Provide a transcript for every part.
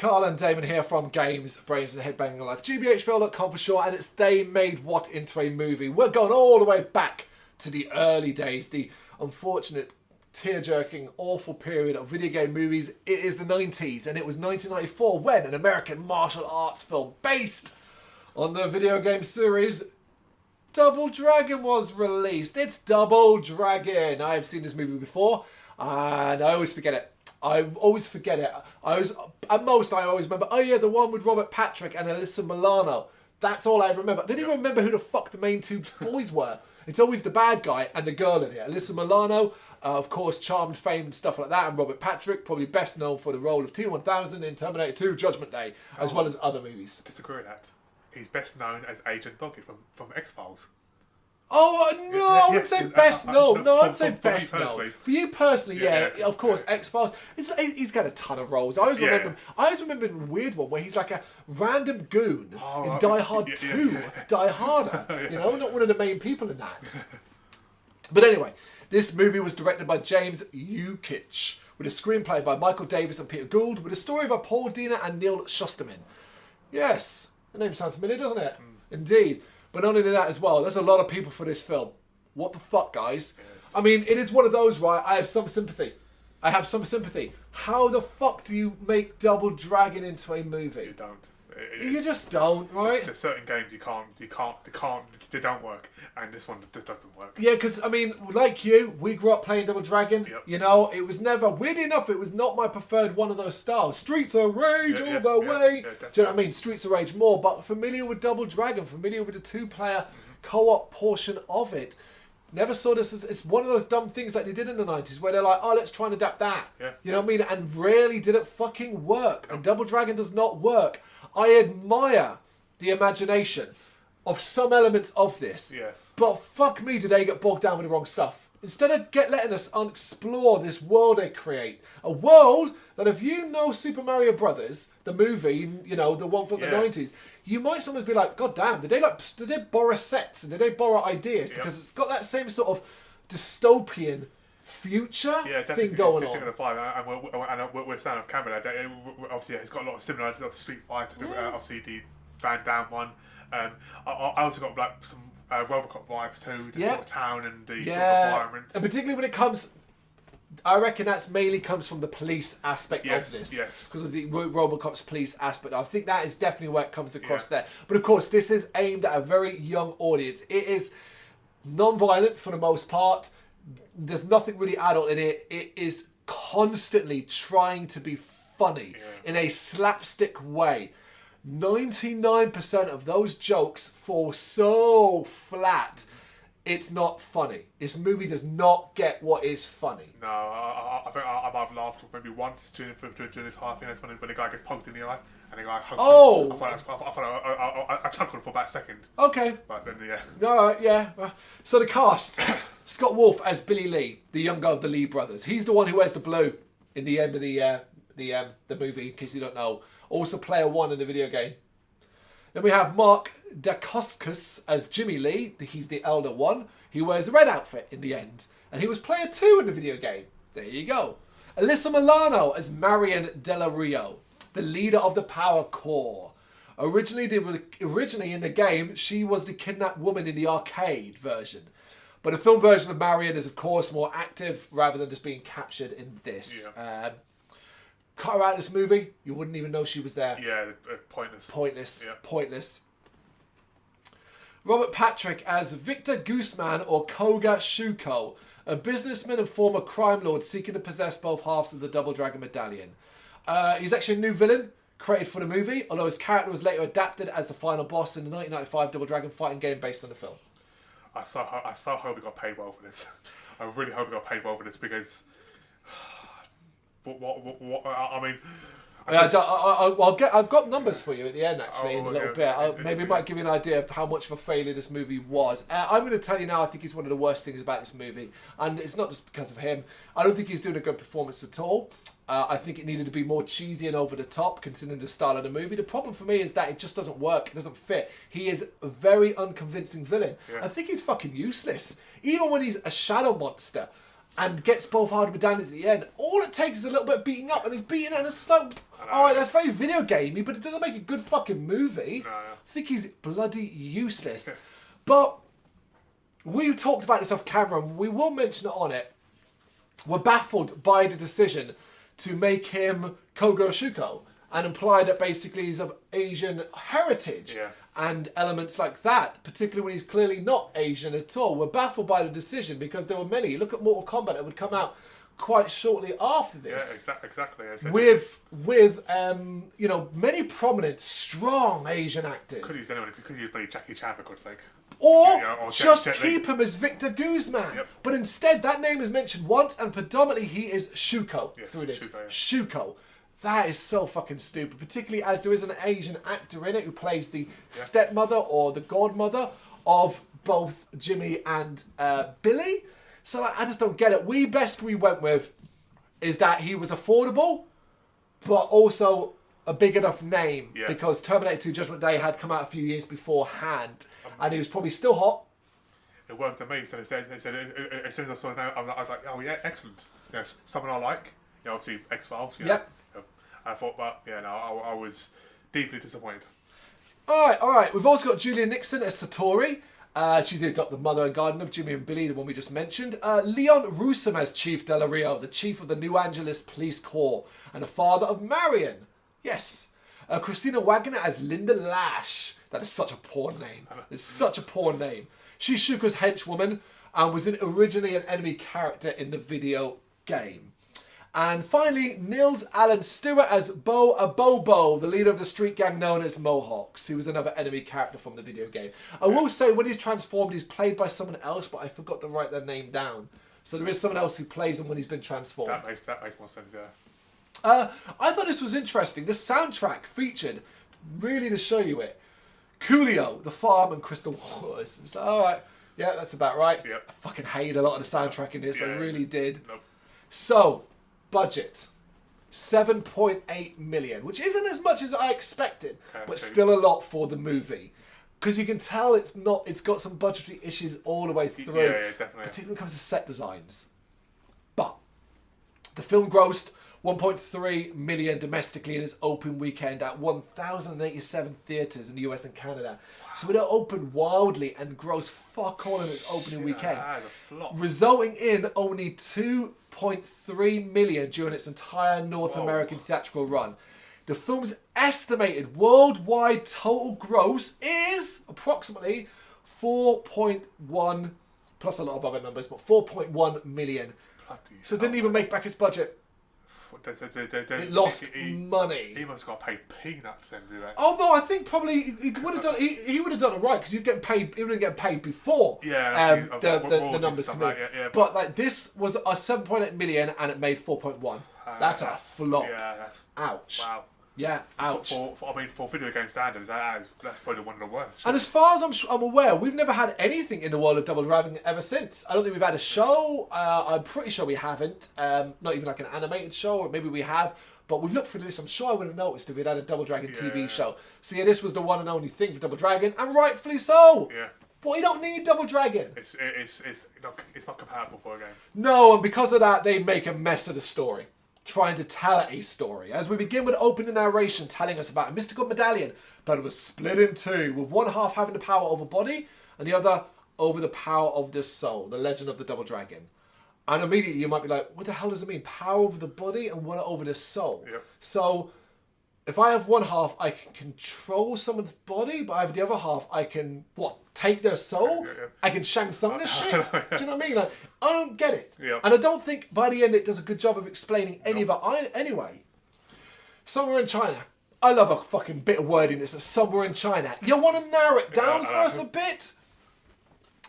Carl and Damon here from Games, Brrraains A Head-Banging Life. gbhblofficial for short, and it's They Made What into a Movie. We're going all the way back to the early days, the unfortunate, tear-jerking, awful period of video game movies. It is the 90s, and it was 1994 when an American martial arts film based on the video game series Double Dragon was released. It's Double Dragon. I've seen this movie before, and I always forget it. I always remember, oh yeah, the one with Robert Patrick and Alyssa Milano. That's all I remember. I didn't even remember who the fuck the main two boys were. It's always the bad guy and the girl in it. Alyssa Milano, of course, Charmed, Fame and stuff like that. And Robert Patrick, probably best known for the role of T-1000 in Terminator 2 Judgment Day, as well as other movies. Disagree with that. He's best known as Agent Doggy from X-Files. Oh, no, I wouldn't say best known. No, I'd say best known. For you personally, yeah, of course, X-Files. He's got a ton of roles. I always remember a weird one where he's like a random goon in Die Hard 2. Die Harder. You know, not one of the main people in that. But anyway, this movie was directed by James Ukich, with a screenplay by Michael Davis and Peter Gould, with a story by Paul Dina and Neil Shusterman. Yes, the name sounds familiar, doesn't it? Indeed. But not only that as well, there's a lot of people for this film. What the fuck, guys? I mean, it is one of those, right? I have some sympathy. How the fuck do you make Double Dragon into a movie? You don't. You just don't, right? There's certain games they don't work, and this one just doesn't work. Yeah, because, I mean, like you, we grew up playing Double Dragon. Yep. You know, it was never, weirdly enough, it was not my preferred one of those styles. Streets of Rage all the way. Do you know what I mean? Streets of Rage more, but familiar with Double Dragon, familiar with the two-player co-op portion of it. Never saw this as, it's one of those dumb things like they did in the 90s where they're like, oh, let's try and adapt that. Yeah. You know what I mean? And rarely did it fucking work. And Double Dragon does not work. I admire the imagination of some elements of this. Yes. But fuck me, do they get bogged down with the wrong stuff. Instead of letting us explore this world they create. A world that if you know Super Mario Brothers, the movie, you know, the one from the 90s, you might sometimes be like, God damn, did they borrow sets and did they borrow ideas? Because it's got that same sort of dystopian future thing going on. And we're saying of camera, obviously it's got a lot of similarities of Street Fighter, obviously the Van Damme one. I also got like some Robocop vibes too, the sort of town and the sort of environment. And particularly when it comes, I reckon that's mainly comes from the police aspect of this. Yes. Because of the Robocop's police aspect. I think that is definitely where it comes across there. But of course, this is aimed at a very young audience. It is non-violent for the most part. There's nothing really adult in it. It is constantly trying to be funny in a slapstick way. 99% of those jokes fall so flat, it's not funny. This movie does not get what is funny. No, I think I've laughed maybe once during this whole thing. That's when the guy gets poked in the eye and the guy hugs him. I chuckled for about a second. Okay. But then, Alright, So the cast. Scott Wolf as Billy Lee, the younger of the Lee brothers. He's the one who wears the blue in the end of the movie, in case you don't know. Also player 1 in the video game. Then we have Mark Dacascos as Jimmy Lee. He's the elder one. He wears a red outfit in the end. And he was player 2 in the video game. There you go. Alyssa Milano as Marion Del Rio, the leader of the Power Corps. Originally in the game, she was the kidnapped woman in the arcade version. But the film version of Marion is, of course, more active rather than just being captured in this. Cut her out of this movie, you wouldn't even know she was there. Yeah, pointless. Pointless. Robert Patrick as Victor Guzman, or Koga Shuko, a businessman and former crime lord seeking to possess both halves of the Double Dragon medallion. He's actually a new villain created for the movie, although his character was later adapted as the final boss in the 1995 Double Dragon fighting game based on the film. I so hope he got paid well for this. I really hope he got paid well for this because... What I mean... I've got numbers for you at the end, actually, in a little bit. Maybe it might give you an idea of how much of a failure this movie was. I'm going to tell you now, I think he's one of the worst things about this movie. And it's not just because of him. I don't think he's doing a good performance at all. I think it needed to be more cheesy and over the top, considering the style of the movie. The problem for me is that it just doesn't work. It doesn't fit. He is a very unconvincing villain. I think he's fucking useless. Even when he's a shadow monster. and gets both hard medallions at the end. All it takes is a little bit of beating up, and he's beating it, and it's like, alright, that's very video gamey, but it doesn't make a good fucking movie. No. I think he's bloody useless. But we talked about this off camera, and we will mention it on it. We're baffled by the decision to make him Kogoro Shuko and imply that basically he's of Asian heritage and elements like that, particularly when he's clearly not Asian at all. We're baffled by the decision because there were many. Look at Mortal Kombat that would come out quite shortly after this. Yeah, exactly. With you know, many prominent, strong Asian actors. Could use anyone. Could use bloody Jackie Chan for God's sake. Or just keep him as Victor Guzman. Yep. But instead, that name is mentioned once, and predominantly he is Shuko through this. Shuko. That is so fucking stupid, particularly as there is an Asian actor in it who plays the stepmother or the godmother of both Jimmy and Billy. So like, I just don't get it. We went with is that he was affordable, but also a big enough name because Terminator 2 Judgment Day had come out a few years beforehand, and he was probably still hot. It worked for me. So as soon as I saw it, I was like, oh yeah, excellent. Yes, someone I like. Yeah, obviously X-Files. Yep. I thought, but I was deeply disappointed. All right. We've also got Julia Nixon as Satori. She's the adopted mother and guardian of Jimmy and Billy, the one we just mentioned. Leon Russom as Chief Del Rio, the chief of the New Angeles Police Corps, and the father of Marion. Yes. Christina Wagner as Linda Lash. That is such a poor name. It's such a poor name. She's Shuko's henchwoman and was originally an enemy character in the video game. And finally, Nils Allen Stewart as Bo Abobo, the leader of the street gang known as Mohawks, who was another enemy character from the video game. I will say, when he's transformed, he's played by someone else, but I forgot to write their name down. So there is someone else who plays him when he's been transformed. That makes more sense, yeah. I thought this was interesting. The soundtrack featured, really to show you it, Coolio, The Farm, and Crystal Waters. It's like, all right, yeah, that's about right. Yep. I fucking hated a lot of the soundtrack in this. I really did. Nope. So, budget. 7.8 million, which isn't as much as I expected, but still a lot for the movie. Because you can tell it's got some budgetary issues all the way through. Yeah, definitely. Particularly when it comes to set designs. But the film grossed 1.3 million domestically in its open weekend at 1,087 theatres in the US and Canada. Wow. So it opened wildly and grossed fuck all in its opening weekend, resulting in only 2.3 million during its entire North American theatrical run. The film's estimated worldwide total gross is approximately 4.1, plus a lot of other numbers, but 4.1 million. So it didn't even make back its budget. It lost money. He must have got paid peanuts then, do that. Oh no, I think probably he would have done. He would have done it right because you'd get paid. He would have get paid before. The numbers come in. But like this was a 7.8 million and it made 4.1. That's a flop. Yeah, that's ouch. Wow. Yeah, ouch. For video game standards, that's probably one of the worst. And as far as I'm aware, we've never had anything in the world of Double Dragon ever since. I don't think we've had a show. I'm pretty sure we haven't. Not even like an animated show, or maybe we have. But we've looked through this. I'm sure I would have noticed if we'd had a Double Dragon TV show. So yeah, this was the one and only thing for Double Dragon, and rightfully so. Yeah. But you don't need Double Dragon. It's not compatible for a game. No, and because of that, they make a mess of the story, trying to tell a story. As we begin with opening narration telling us about a mystical medallion, but it was split in two, with one half having the power over body and the other over the power of the soul, the legend of the Double Dragon. And immediately you might be like, what the hell does it mean? Power over the body and one over the soul. Yep. So if I have one half, I can control someone's body, but I have the other half, I can, take their soul? Yeah. I can Shang Tsung this shit? Do you know what I mean? Like, I don't get it. Yep. And I don't think by the end it does a good job of explaining any of it anyway. Somewhere in China. I love a fucking bit of wording that says somewhere in China. You want to narrow it down for us a bit?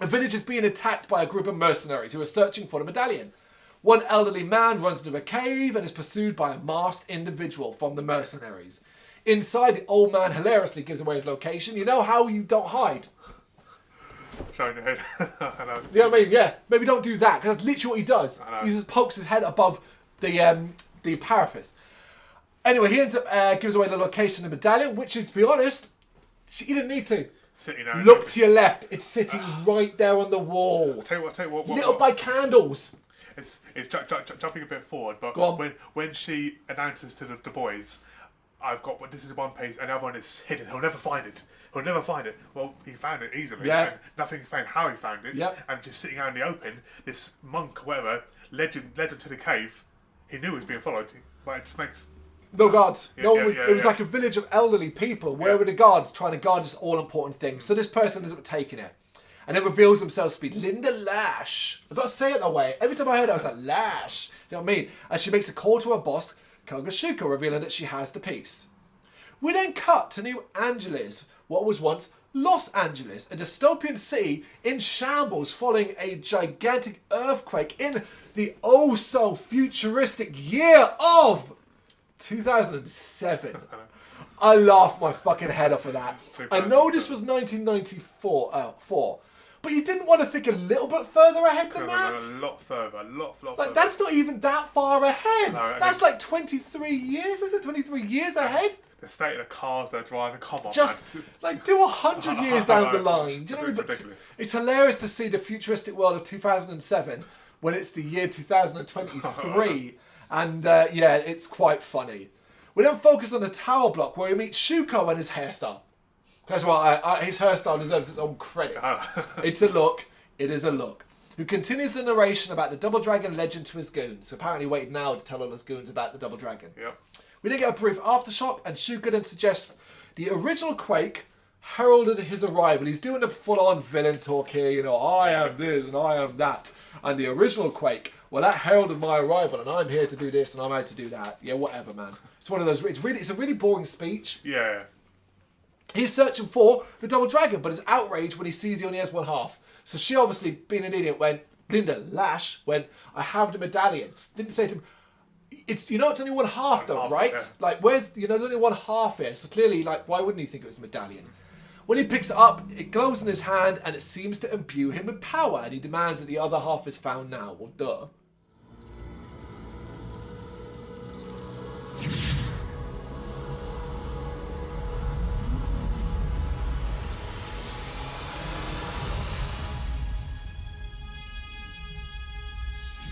A village is being attacked by a group of mercenaries who are searching for the medallion. One elderly man runs into a cave and is pursued by a masked individual from the mercenaries. Inside, the old man hilariously gives away his location. You know how you don't hide? Showing your head. I know. You know what I mean? Yeah. Maybe don't do that, because that's literally what he does. He just pokes his head above the parapet. Anyway, he ends up gives away the location of the medallion, which is, to be honest, he didn't need to. Sitting there. Look to your left. It's sitting right there on the wall. Tell you what. Lit up by candles. it's jumping a bit forward, but Go on. when she announces to the boys, I've got this is one piece, and the other one is hidden. He'll never find it. He'll never find it. Well, he found it easily. Yeah. And nothing explained how he found it. Yep. And just sitting out in the open, this monk or whatever led him to the cave. He knew he was being followed, but it just makes. No guards. Yeah, No yeah, one was. yeah, It was yeah. like a village of elderly people. Where Yeah. were the guards trying to guard this all-important thing? So this person isn't taking it, and it reveals themselves to be Linda Lash. I've got to say it that way. Every time I heard it, I was like Lash. You know what I mean? And she makes a call to her boss, Kogashuka, revealing that she has the piece. We then cut to New Angeles, what was once Los Angeles, a dystopian city in shambles following a gigantic earthquake in the oh-so-futuristic year of 2007. I laughed my fucking head off of that. I know this was 1994, but you didn't want to think a little bit further ahead than that? A lot further, a lot Like, further. that's not even that far ahead. No, That's like 23 years, is it? 23 years ahead? The state of the cars they're driving, come on, Just man. like do 100 years down the line. Do you know what I It's mean? But ridiculous. it's hilarious to see the futuristic world of 2007 when it's the year 2023, and yeah, it's quite funny. We then focus on the tower block where we meet Shuko and his hairstyle. That's why his hairstyle deserves its own credit. It's a look. It is a look. Who continues the narration about the Double Dragon legend to his goons. Apparently waiting now to tell all his goons about the Double Dragon. Yep. We then get a brief aftershock, and Shuka then suggests the original Quake heralded his arrival. He's doing a full-on villain talk here, you know, I am this and I am that. And the original Quake, well, that heralded my arrival, and I'm here to do this and I'm out to do that. Yeah, whatever, man. It's one of those. It's a really boring speech. Yeah. He's searching for the Double Dragon, but is outraged when he sees he only has one half. So she obviously, being an idiot, went, Linda Lash, went, I have the medallion. Didn't say to him, it's only one half though, half, right? yeah. Like, there's only one half here. So clearly, like, why wouldn't he think it was a medallion? When he picks it up, it glows in his hand and it seems to imbue him with power, and he demands that the other half is found now. Well, duh.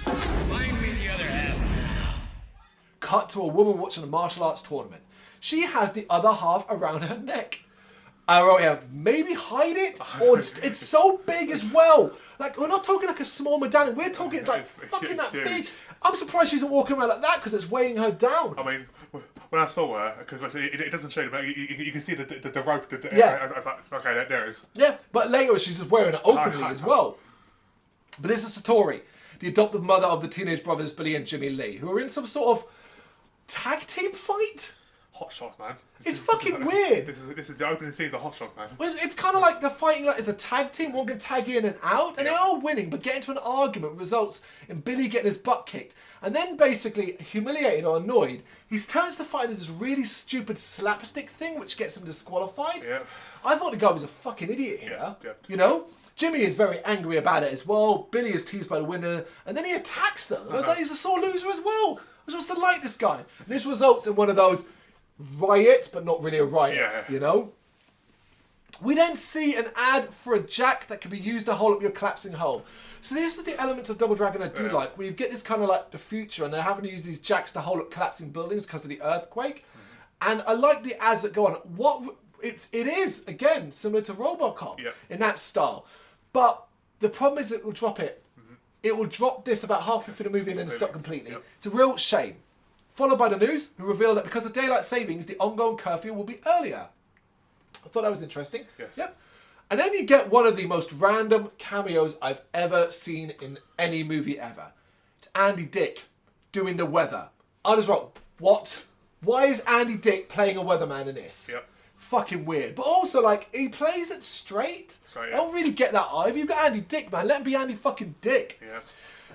Find me the other half now. Cut to a woman watching a martial arts tournament. She has the other half around her neck. I wrote here, maybe hide it, or it's so big as well. Like, we're not talking like a small medallion. We're talking it's like It's fucking that huge. big. I'm surprised she's not walking around like that because it's weighing her down. I mean, when I saw her, because it doesn't show, but you can see the rope. Yeah. I was like, okay, there it is. Yeah, but later she's just wearing it openly as well. But this is Satori, the adopted mother of the teenage brothers Billy and Jimmy Lee, who are in some sort of tag team fight. Hot shots, man. It's fucking weird. This is the opening scenes of Hot Shots, man. Well, it's kind of like they're fighting like as a tag team. One can tag in and out, and they are winning, but getting into an argument results in Billy getting his butt kicked. And then, basically, humiliated or annoyed, he turns to fight in this really stupid slapstick thing, which gets him disqualified. Yeah. I thought the guy was a fucking idiot here. Yeah. You know? Jimmy is very angry about it as well. Billy is teased by the winner, and then he attacks them. And I was like, he's a sore loser as well. I'm supposed to like this guy. And this results in one of those riot, but not really a riot, Yeah. you know? We then see an ad for a jack that can be used to hold up your collapsing home. So this is the elements of Double Dragon I do like. We get this kind of like the future, and they're having to use these jacks to hold up collapsing buildings because of the earthquake. And I like the ads that go on. It is, again, similar to RoboCop in that style. But the problem is it will drop it. It will drop this about halfway through the movie and then stop completely. It's a real shame. Followed by the news, who revealed that because of daylight savings, the ongoing curfew will be earlier. I thought that was interesting. Yes. Yep. And then you get one of the most random cameos I've ever seen in any movie ever. It's Andy Dick doing the weather. I just wrote, what? Why is Andy Dick playing a weatherman in this? Yep. Fucking weird. But also, like, he plays it straight. I don't really get that either. You've got Andy Dick, man. Let him be Andy fucking Dick. Yeah.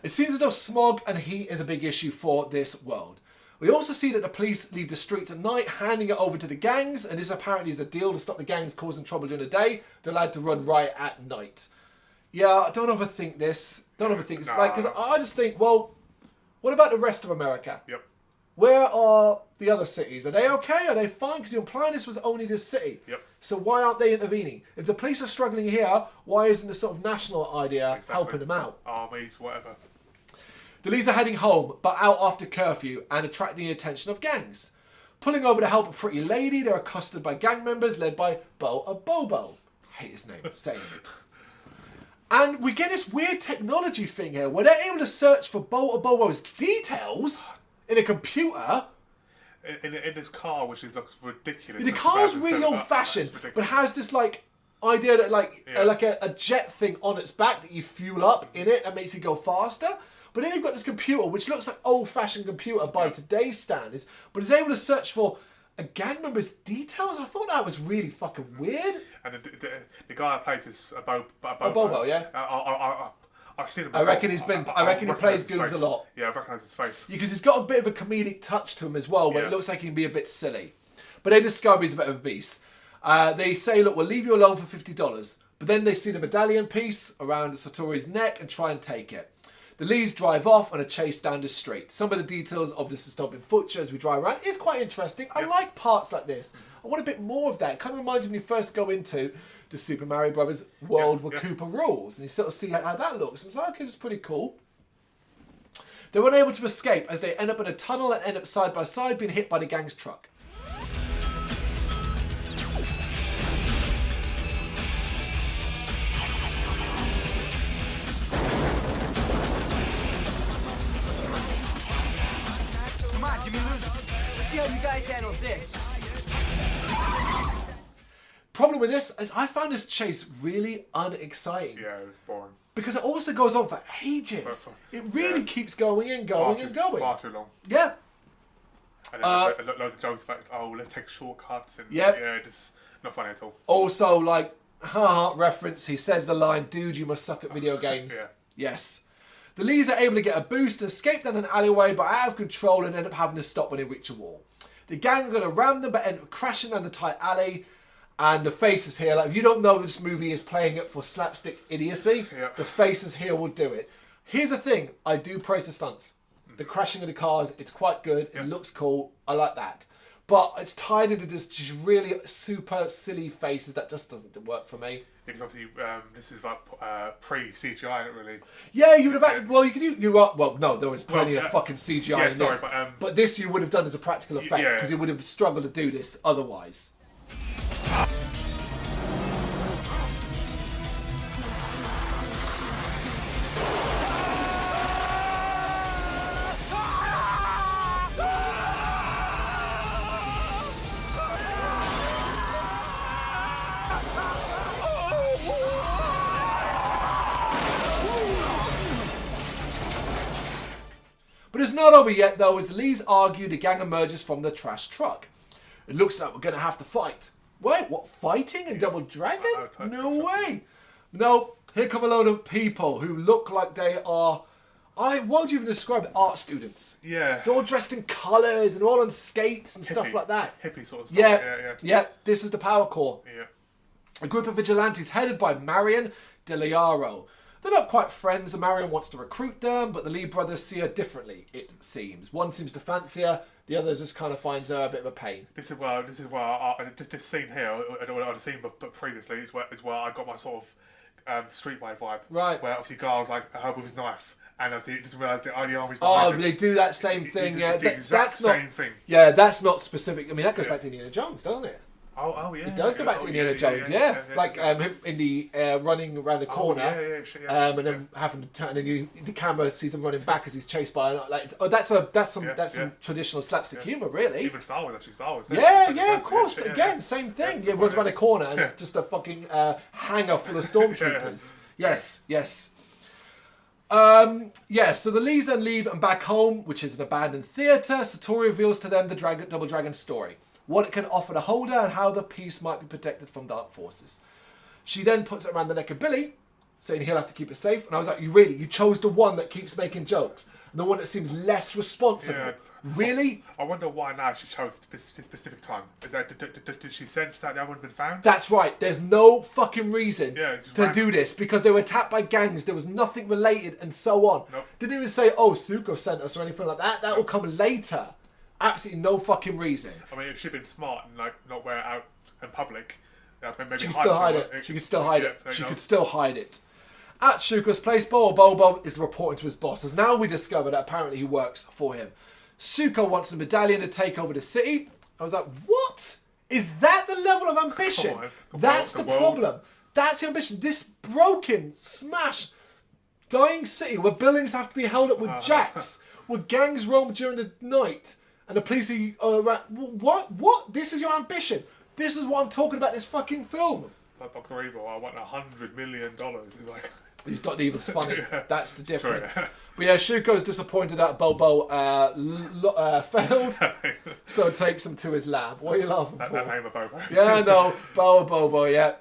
It seems as though smog and heat is a big issue for this world. We also see that the police leave the streets at night, handing it over to the gangs, and this apparently is a deal to stop the gangs causing trouble during the day. They're allowed to run riot at night. Yeah, don't overthink this. Don't overthink this. Like, because I just think, well, what about the rest of America? Yep. Where are the other cities? Are they okay? Are they fine? Because you're implying this was only this city. Yep. So why aren't they intervening? If the police are struggling here, why isn't the sort of national idea helping them out? Armies, whatever. The Lees are heading home, but out after curfew and attracting the attention of gangs. Pulling over to help a pretty lady, they're accosted by gang members led by Bo a Bobo. I hate his name, saying it. And we get this weird technology thing here where they're able to search for Bo a Bobo's details in a computer. In this car, which looks ridiculous. The car's really old-fashioned, but has this like idea that like a jet thing on its back that you fuel up in it and makes it go faster. But then you've got this computer, which looks like old-fashioned computer by today's standards, but is able to search for a gang member's details. I thought that was really fucking weird. And the guy that plays is a Bobo. Bobo, yeah. I've seen him before. I reckon he plays goons a lot. Yeah, I recognise his face. Because he's got a bit of a comedic touch to him as well, where it looks like he can be a bit silly. But they discover he's a bit of a beast. They say, look, we'll leave you alone for $50. But then they see the medallion piece around Satori's neck and try and take it. The Lees drive off on a chase down the street. Some of the details of the dystopian future as we drive around is quite interesting. I like parts like this. I want a bit more of that. It kind of reminds me when you first go into the Super Mario Brothers world where Koopa rules. And you sort of see how that looks. It's like, okay, it's pretty cool. They're unable to escape as they end up in a tunnel and end up side by side being hit by the gang's truck. How you guys handle this? Problem with this is I found this chase really unexciting. Yeah, it was boring. Because it also goes on for ages. It really keeps going and going and going. Far too long. Yeah. And then loads of jokes about, let's take shortcuts. And yeah, just not funny at all. Also, like, reference, he says the line, dude, you must suck at video games. Yeah. Yes. The Lees are able to get a boost and escape down an alleyway, but out of control and end up having to stop when they reach a wall. The gang are going to ram them, but end up crashing down the tight alley. And the faces here, like if you don't know this movie is playing it for slapstick idiocy, the faces here will do it. Here's the thing, I do praise the stunts. The crashing of the cars, it's quite good. It looks cool. I like that. But it's tied into this just really super silly faces that just doesn't work for me. Because obviously this is like pre-CGI, not really. Yeah, you would have acted. Well, you could do. Well, no, there was plenty of fucking CGI in this. But this you would have done as a practical effect because you would have struggled to do this otherwise. But it's not over yet, though, as the Lees argue the gang emerges from the trash truck. It looks like we're going to have to fight. Wait, what? Fighting in Double Dragon? No way. No, here come a load of people who look like they are... what would you even describe it? Art students. Yeah. They're all dressed in colours and all on skates and stuff like that. Hippie sort of stuff. Yeah, this is the Power Corps. Yeah. A group of vigilantes headed by Marion DeLiaro. They're not quite friends, and Marion wants to recruit them, but the Lee brothers see her differently, it seems. One seems to fancy her, the other just kind of finds her a bit of a pain. This scene here, what I've seen but previously, is where I got my sort of streetway vibe. Right. Where obviously Gar's like a with his knife, and obviously he doesn't realise the army's behind him. They do that same thing, yeah. It's the exact same thing. Yeah, that's not specific. I mean, that goes back to Indiana Jones, doesn't it? Oh yeah. It does go back to Indiana Jones, yeah. Like him in the running around the corner, and then having to turn, and the camera sees him running back as he's chased by. Like, that's some traditional slapstick humour, really. Even Star Wars, actually, Star Wars. Yeah, of course. Again, same thing. Yeah, runs around a corner and it's just a fucking hangar full of stormtroopers. Yes. So the Lees then leave and back home, which is an abandoned theatre. Satori reveals to them the Double Dragon story. What it can offer the holder and how the piece might be protected from dark forces. She then puts it around the neck of Billy, saying he'll have to keep it safe. And I was like, you chose the one that keeps making jokes. And the one that seems less responsible. Yeah, really? I wonder why now she chose this specific time. Is that, did she sense that the other one had been found? That's right. There's no fucking reason to do this. Because they were attacked by gangs. There was nothing related and so on. Nope. Didn't even say, Suko sent us or anything like that. That will come later. Absolutely no fucking reason. I mean, if she'd been smart and like not wear it out in public, maybe she could still hide it. She could still hide it. She could still hide it. At Shuko's place, Bobo is reporting to his boss, as now we discover that apparently he works for him. Shuko wants the medallion to take over the city. I was like, what? Is that the level of ambition? That's the problem. That's the ambition. This broken, smashed, dying city where buildings have to be held up with jacks, where gangs roam during the night, and the police are around. What? This is your ambition. This is what I'm talking about in this fucking film. It's like Dr. Evil, I want $100 million. He's like... He's not even funny. Yeah. That's the difference. True. But yeah, Shuko's disappointed that Bobo failed, so takes him to his lab. What are you laughing for? That name of Bobo. Yeah, no, Bobo, yeah.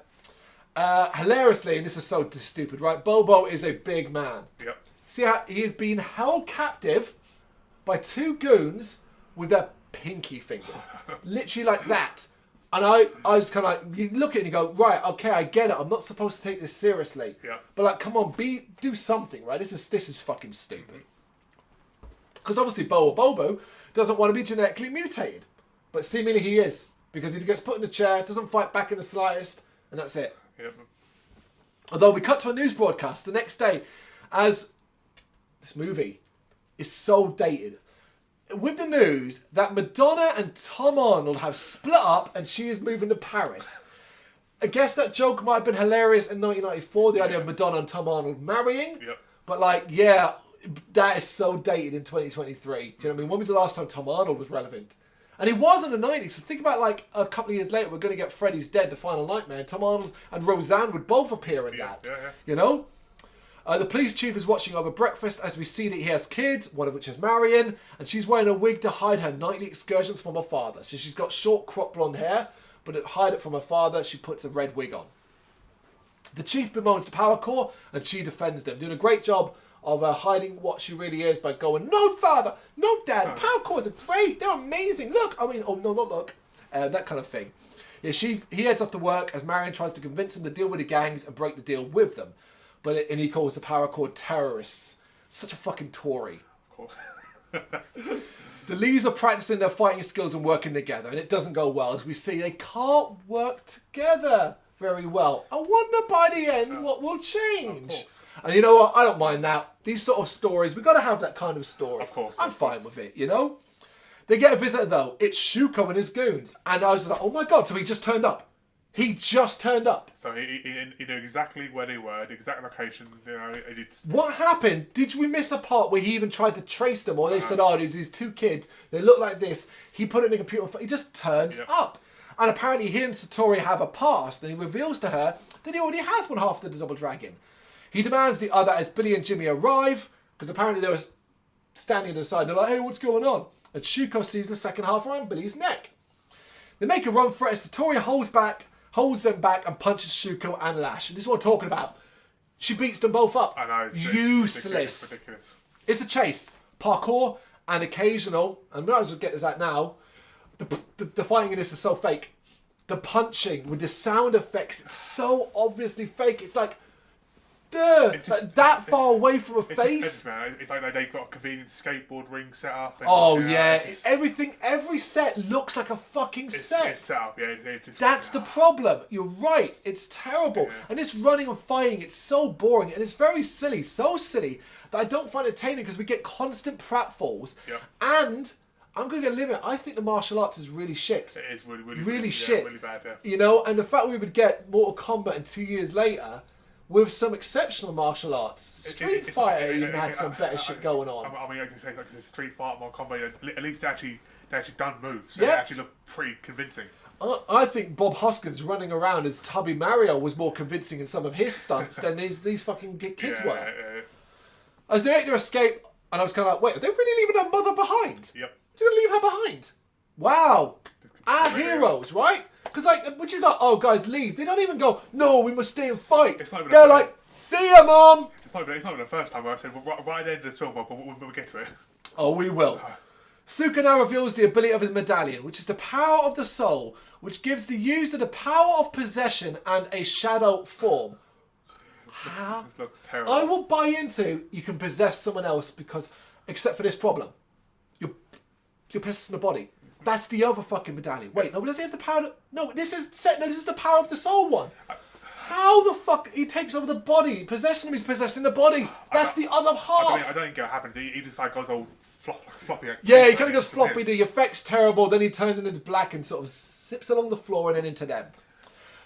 Hilariously, and this is so stupid, right? Bobo is a big man. Yep. See how he is being held captive by two goons with their pinky fingers. Literally like that. And I was kind of like, you look at it and you go, right, okay, I get it. I'm not supposed to take this seriously. Yeah. But like, come on, do something, right? This is fucking stupid. Because obviously Bobo doesn't want to be genetically mutated. But seemingly he is. Because he gets put in a chair, doesn't fight back in the slightest, and that's it. Yep. Although we cut to a news broadcast the next day as this movie is so dated. With the news that Madonna and Tom Arnold have split up and she is moving to Paris. I guess that joke might have been hilarious in 1994, the idea of Madonna and Tom Arnold marrying. Yep. But like, yeah, that is so dated in 2023. Do you know what I mean? When was the last time Tom Arnold was relevant? And he was in the 90s. So think about like a couple of years later, we're going to get Freddy's Dead, The Final Nightmare. Tom Arnold and Roseanne would both appear in that. Yeah. You know? The police chief is watching over breakfast as we see that he has kids, one of which is Marion, and she's wearing a wig to hide her nightly excursions from her father. So she's got short crop blonde hair, but to hide it from her father, she puts a red wig on. The chief bemoans the power core, and she defends them, doing a great job of hiding what she really is by going, no father, no dad, the power cores are great, they're amazing, look, I mean, oh no, not look, that kind of thing. Yeah, he heads off to work as Marion tries to convince him to deal with the gangs and break the deal with them. And he calls the power core terrorists. Such a fucking Tory. Cool. The Lees are practicing their fighting skills and working together, and it doesn't go well. As we see, they can't work together very well. I wonder by the end what will change. Of course. And you know what? I don't mind that. These sort of stories, we've got to have that kind of story. Of course. I'm fine with it, you know? They get a visitor, though. It's Shuko and his goons. And I was like, oh my God, so he just turned up. He just turned up. So he knew exactly where they were, the exact location. You know, What happened? Did we miss a part where he even tried to trace them? Or they said, oh, there's these two kids. They look like this. He put it in the computer. He just turns up. And apparently he and Satori have a past. And he reveals to her that he already has one half of the Double Dragon. He demands the other as Billy and Jimmy arrive. Because apparently they were standing on the side. They're like, hey, what's going on? And Shuko sees the second half around Billy's neck. They make a run for it as Satori holds them back and punches Shuko and Lash. And this is what I'm talking about. She beats them both up. I know. It's useless. Ridiculous. It's a chase. Parkour and occasional, and we might as well get this out now, the fighting in this is so fake. The punching with the sound effects, it's so obviously fake. It's like, duh, it's just, like that far away from a face. It's like they've got a convenient skateboard ring set up. And oh yeah, every set looks like a fucking set. It's set up, yeah. That's the problem. You're right. It's terrible. Yeah. And this running and fighting, it's so boring and it's very silly. So silly that I don't find it entertaining because we get constant pratfalls. Yep. And I'm going to get a limit. I think the martial arts is really shit. It is really shit. Yeah, really bad, yeah. You know, and the fact we would get Mortal Kombat and 2 years later with some exceptional martial arts. Street Fighter even had some better shit going on. I mean, I can say like Street Fighter, Mortal Kombat, at least they actually done moves. So yeah. They actually look pretty convincing. I think Bob Hoskins running around as Tubby Mario was more convincing in some of his stunts than these fucking kids were. Yeah. As they make their escape, and I was kind of like, wait, are they really leaving their mother behind? Yep. They're going to leave her behind? Wow. Our heroes, right? Because which is like, oh guys, leave. They don't even go, no, we must stay and fight. They're like, see ya, Mom. It's not even the first time where I said, well, right at the end of this film, but we'll get to it. Oh, we will. Suka now reveals the ability of his medallion, which is the power of the soul, which gives the user the power of possession and a shadow form. How? This looks terrible. I will buy into you can possess someone else because, except for this problem, you're possessing the body. That's the other fucking medallion. Wait, no, does he have the power? No, this is the power of the soul one. How the fuck he takes over the body? Possessing him, he's possessing the body. That's the other half. I don't think it happens. He just like goes all floppy. Yeah, he kind of goes floppy. The effect's terrible. Then he turns into black and sort of sips along the floor and then into them.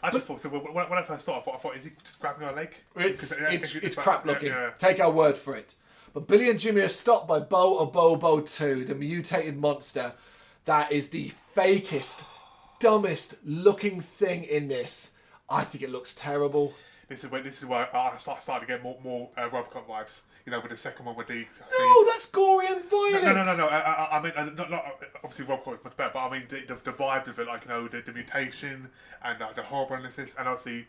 I just thought, so when I first saw it, I thought, is he just grabbing her leg? It's crap looking. Take our word for it. But Billy and Jimmy are stopped by Bo 2, the mutated monster. That is the fakest, dumbest looking thing in this. I think it looks terrible. This is why I started to get more Robocop vibes. You know, with the second one with the... No, that's gory and violent. No. I mean, not obviously Robocop is much better, but I mean the vibe of it, like, you know, the mutation and the horribleness, and obviously,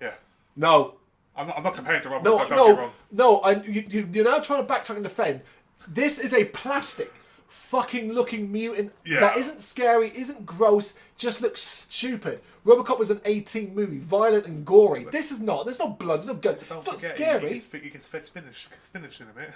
yeah. No. I'm not comparing to Robocop. Don't get wrong. No. You're now trying to backtrack and defend. This is a plastic fucking looking mutant that isn't scary, isn't gross, just looks stupid. Robocop was an 18 movie, violent and gory. This is not. There's no blood. There's no guts. It's not scary. You can fetch spinach in a bit.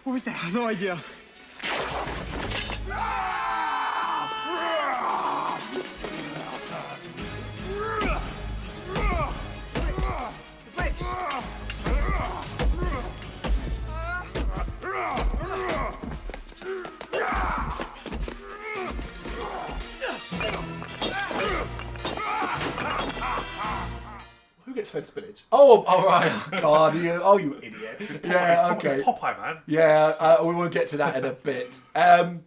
What was that? No idea. Who gets fed spinach? Oh, all right. God, you idiot. Okay. It's Popeye, man. Yeah, we will get to that in a bit. But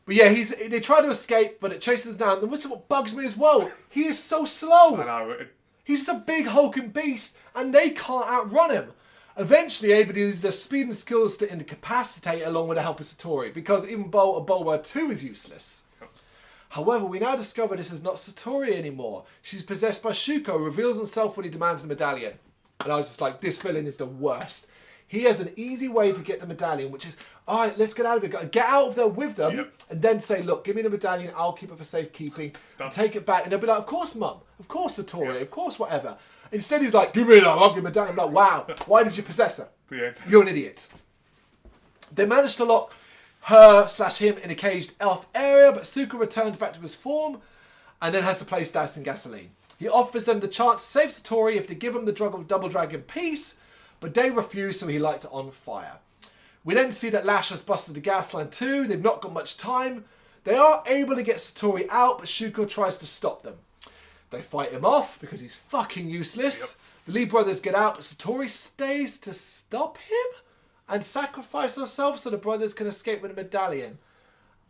yeah, they try to escape, but it chases down. And what's what bugs me as well? He is so slow. I know. He's a big hulking beast, and they can't outrun him. Eventually, able to use their speed and skills to incapacitate along with the help of Satori, because even Boba 2 is useless. However, we now discover this is not Satori anymore. She's possessed by Shuko, reveals himself when he demands the medallion. And I was just like, this villain is the worst. He has an easy way to get the medallion, which is, all right, let's get out of here. Get out of there with them, and then say, look, give me the medallion, I'll keep it for safekeeping, and take it back. And they'll be like, of course, Mum. Of course, Satori. Of course, whatever. Instead, he's like, give me that, I'll give the medallion. I'm like, wow, why did you possess her? You're an idiot. They managed to lock her/him in a caged elf area, but Suka returns back to his form and then has to place Dyson gasoline. He offers them the chance to save Satori if they give him the drug of Double Dragon Peace, but they refuse, so he lights it on fire. We then see that Lash has busted the gas line too. They've not got much time. They are able to get Satori out, but Shuko tries to stop them. They fight him off because he's fucking useless. The Lee brothers get out, but Satori stays to stop him and sacrifice herself so the brothers can escape with a medallion.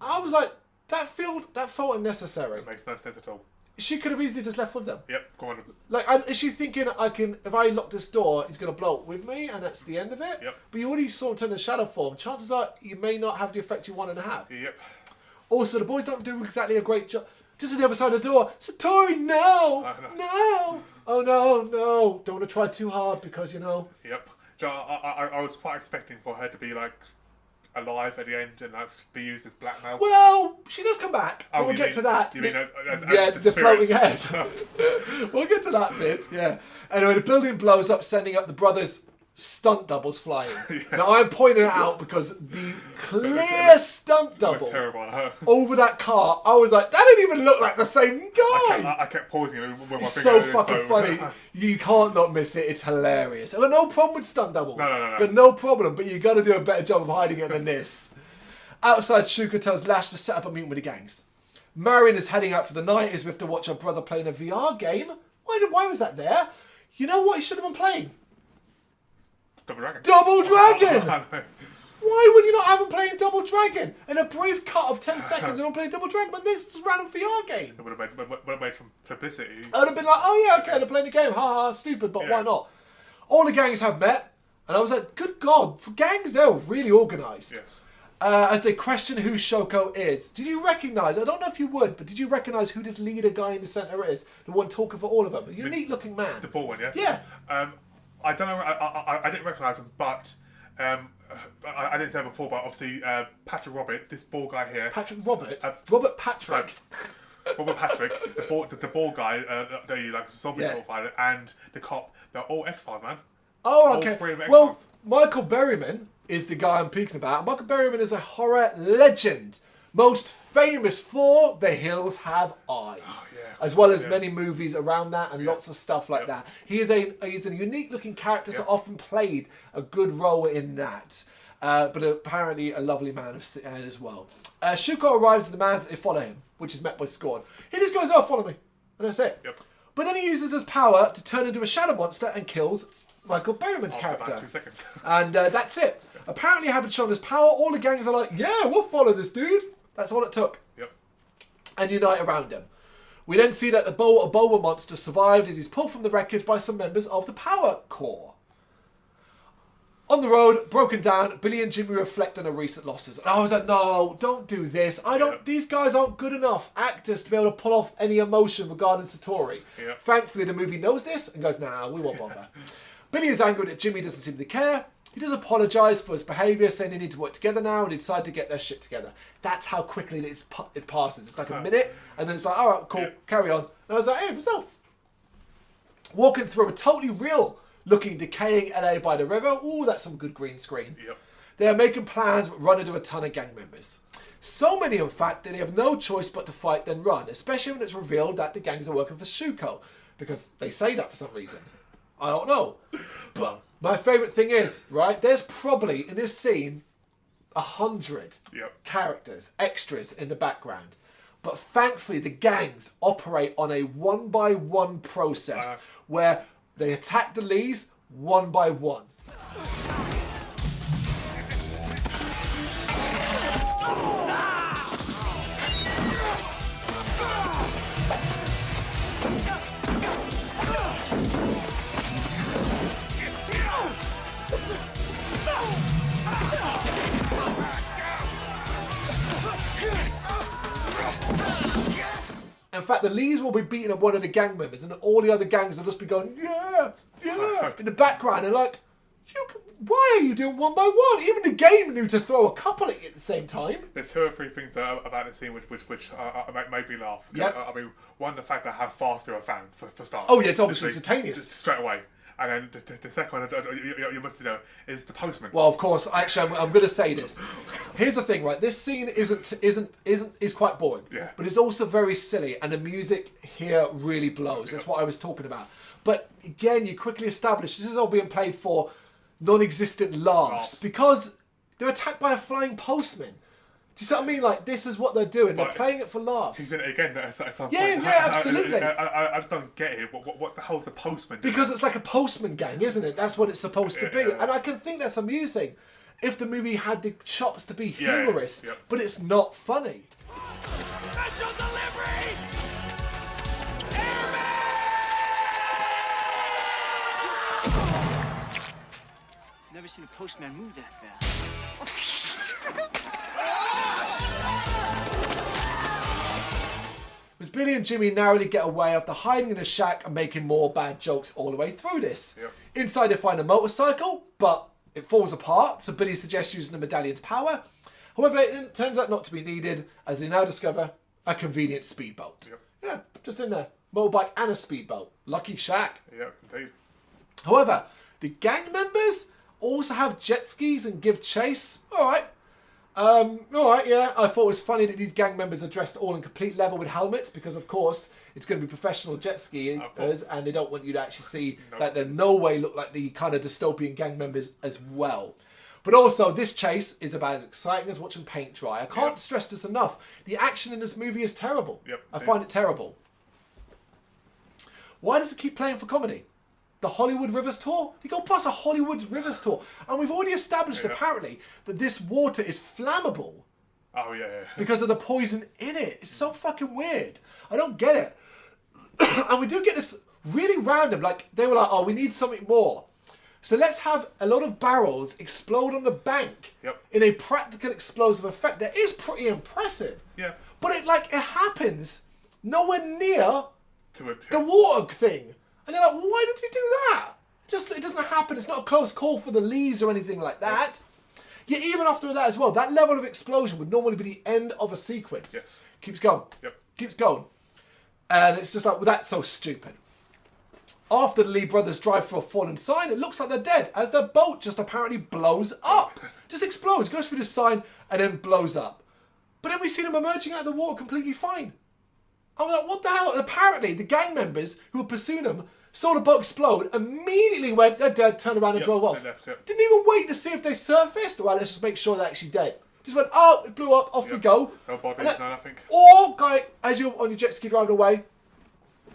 I was like, that felt unnecessary. It makes no sense at all. She could have easily just left with them. Yep, go on. Like, is she thinking, if I lock this door, he's going to blow up with me, and that's the end of it? Yep. But you already saw him turn in shadow form. Chances are you may not have the effect you wanted to have. Yep. Also, the boys don't do exactly a great job. Just on the other side of the door, Satori, no! No! Oh, no. Don't want to try too hard because, Yep. So I was quite expecting for her to be, like, alive at the end and like, be used as blackmail. Well, she does come back. But we'll get to that. You mean as the floating head. We'll get to that bit, yeah. Anyway, the building blows up, sending up the brothers' stunt doubles flying. Now, I'm pointing it out because the clear stunt double over that car, I was like, that didn't even look like the same guy. I kept pausing it with my it's finger. So fucking funny. You can't not miss it. It's hilarious. I've got no problem with stunt doubles. No. Got no problem, but you got to do a better job of hiding it than this. Outside, Shuka tells Lash to set up a meeting with the gangs. Marion is heading out for the night as we have to watch her brother playing a VR game. Why was that there? You know what he should have been playing? Double Dragon! Why would you not have him playing Double Dragon? In a brief cut of 10 seconds of him playing Double Dragon, but this is a random VR game. It would have made some publicity. I would have been like, oh yeah, okay, they're playing the game. Ha ha, stupid, but why not? All the gangs have met, and I was like, good God, for gangs, they're really organised. Yes. As they question who Shoko is. Did you recognise, I don't know if you would, but did you recognise who this leader guy in the centre is? The one talking for all of them. A unique looking man. The ball one, yeah? Yeah. I don't know. I didn't recognise him, but I didn't say it before. But obviously, Patrick Robert, this bald guy here. Patrick Robert. Robert Patrick. Robert Patrick, the bald guy, like zombie sort of fighter, and the cop. They're all X-Files, man. Oh, okay. All three of them Well, X-Files. Michael Berryman is the guy I'm speaking about. Michael Berryman is a horror legend, most famous for The Hills Have Eyes, as well as many movies around that and lots of stuff like that. He's a unique looking character, so often played a good role in that. But apparently a lovely man as well. Shuko arrives and demands that they follow him, which is met by scorn. He just goes, "Oh, follow me," and that's it. Yep. But then he uses his power to turn into a shadow monster and kills Michael Berryman's character. About 2 seconds. And that's it. Apparently, having shown his power, all the gangs are like, "Yeah, we'll follow this dude." That's all it took. Yep. And unite around him. We then see that the Boba monster survived as he's pulled from the wreckage by some members of the Power Corps. On the road, broken down, Billy and Jimmy reflect on their recent losses. And I was like, "No, don't do this. These guys aren't good enough actors to be able to pull off any emotion regarding Satori." Yep. Thankfully, the movie knows this and goes, "Nah, we won't bother." Billy is angry that Jimmy doesn't seem to care. He does apologise for his behaviour, saying they need to work together now, and they decide to get their shit together. That's how quickly it passes. It's like a minute, and then it's like, "All right, cool, carry on." And I was like, "Hey, what's up?" Walking through a totally real-looking, decaying LA by the river. Ooh, that's some good green screen. Yep. They are making plans, but run into a ton of gang members. So many, in fact, that they have no choice but to fight then run, especially when it's revealed that the gangs are working for Shuko, because they say that for some reason. I don't know. But my favourite thing is, right, there's probably, in this scene, 100 characters, extras in the background. But thankfully, the gangs operate on a one-by-one process where they attack the Lees one by one. In fact, the Lees will be beating up one of the gang members, and all the other gangs will just be going, "Yeah, yeah," in the background. And like, why are you doing one by one? Even the game knew to throw a couple at you at the same time. There's 2 or 3 things about the scene which made me laugh. Yep. I mean, one, the fact that how fast they were found for starters. Oh yeah, it's obviously instantaneous. Just straight away. And then the second one, you must know, is the postman. Well, of course, actually, I'm going to say this. Here's the thing, right? This scene is quite boring, but it's also very silly, and the music here really blows. That's what I was talking about. But again, you quickly establish this is all being played for non-existent laughs because they're attacked by a flying postman. Do you see what I mean? Like, this is what they're doing. They're playing it for laughs. He's in it again. Yeah, absolutely. I just don't get it. What the hell's a postman doing? Because it's like a postman gang, isn't it? That's what it's supposed to be. And I can think that's amusing if the movie had the chops to be humorous, but it's not funny. Special delivery! Never seen a postman move that fast. As Billy and Jimmy narrowly get away after hiding in a shack and making more bad jokes all the way through this. Inside they find a motorcycle, but it falls apart, so Billy suggests using the medallion's power. However, it turns out not to be needed, as they now discover a convenient speedboat. Yeah, just in there. Motorbike and a speedboat. Lucky shack. Yeah, indeed. However, the gang members also have jet skis and give chase. Alright, yeah. I thought it was funny that these gang members are dressed all in complete leather with helmets because, of course, it's going to be professional jet skiers and they don't want you to actually see that they no way look like the kind of dystopian gang members as well. But also, this chase is about as exciting as watching paint dry. I can't stress this enough. The action in this movie is terrible. I find it terrible. Why does it keep playing for comedy? The Hollywood Rivers Tour? You go past a Hollywood Rivers Tour. And we've already established, apparently, that this water is flammable. Oh, yeah. Because of the poison in it. It's so fucking weird. I don't get it. And we do get this really random, like, they were like, "Oh, we need something more. So let's have a lot of barrels explode on the bank in a practical explosive effect that is pretty impressive. But it happens nowhere near the water thing. And they're like, "Well, why did you do that?" Just, it doesn't happen. It's not a close call for the Lees or anything like that. Yet even after that as well, that level of explosion would normally be the end of a sequence. Yes. Keeps going. Yep. Keeps going. And it's just like, well, that's so stupid. After the Lee brothers drive for a fallen sign, it looks like they're dead, as their boat just apparently blows up. Just explodes, goes through the sign, and then blows up. But then we see them emerging out of the water completely fine. I'm like, what the hell? And apparently, the gang members who were pursuing them saw the boat explode, immediately went, they're dead, turned around and drove off. Left, Didn't even wait to see if they surfaced. Well, let's just make sure they're actually dead. Just went, oh, it blew up, off we go. No bodies, no nothing. Or, guy, as you're on your jet ski driving away,